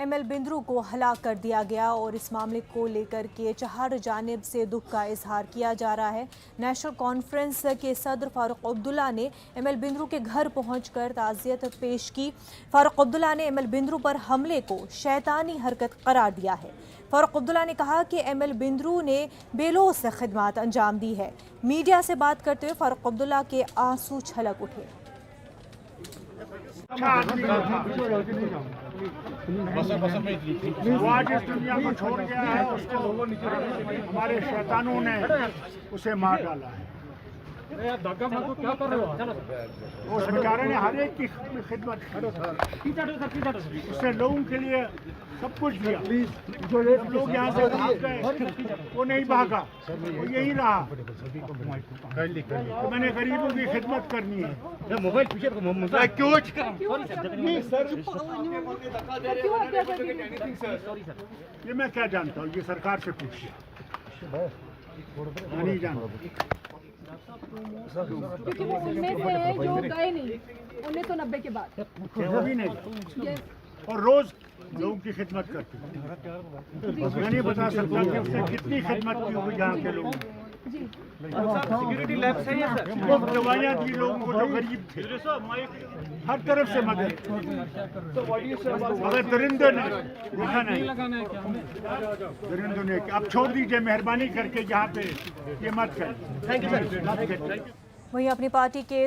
ML Bindroo को हलाक कर दिया गया और इस मामले को लेकर के चार जानिब से दुख का इजहार किया जा रहा है। नेशनल कॉन्फ्रेंस के सदर फारूक अब्दुल्ला ने एमएल बिंद्रू के घर पहुंचकर ताज़ियत पेश की। फारूक अब्दुल्ला ने एमएल बिंद्रू पर हमले को शैतानी हरकत करार दिया है। फारूक अब्दुल्ला ने कहा कि एमएल बिंद्रू ने बेलौस खिदमत अंजाम दी है। मीडिया से बात करते हुए फारूक अब्दुल्ला के आंसू छलक उठे। वो आज इस दुनिया को छोड़ गया है, उसको हमारे शैतानों ने उसे मार डाला है। क्या कर रहे हो? उस बेचारे ने हर एक की खिदमत की, उसने लोगों के लिए सब कुछ दिया। जब लोग यहाँ से भाग गए वो नहीं भागा, वो यही रहा। तो मैंने गरीबों की खिदमत करनी है। मोबाइल ये मैं क्या जानता हूँ, ये सरकार से पूछिए, मैं नहीं जानता। क्योंकि वो उनमें से है जो गए नहीं 1990 के बाद, वो भी नहीं, और रोज लोगों की खिदमत करती हूँ। मैं नहीं बता सकता कि उसने कितनी खिदमत की होगी यहाँ के लोगों की। सिक्योरिटी लैब सही है सर। मुफ्त दवाइयाँ दी लोगों को जो गरीब थे, हर तरफ से मदद। मगर दरिंदों ने देखा नहीं, दरिंदों ने। अब छोड़ दीजिए मेहरबानी करके, यहाँ पे ये मत करें। वहीं अपनी पार्टी के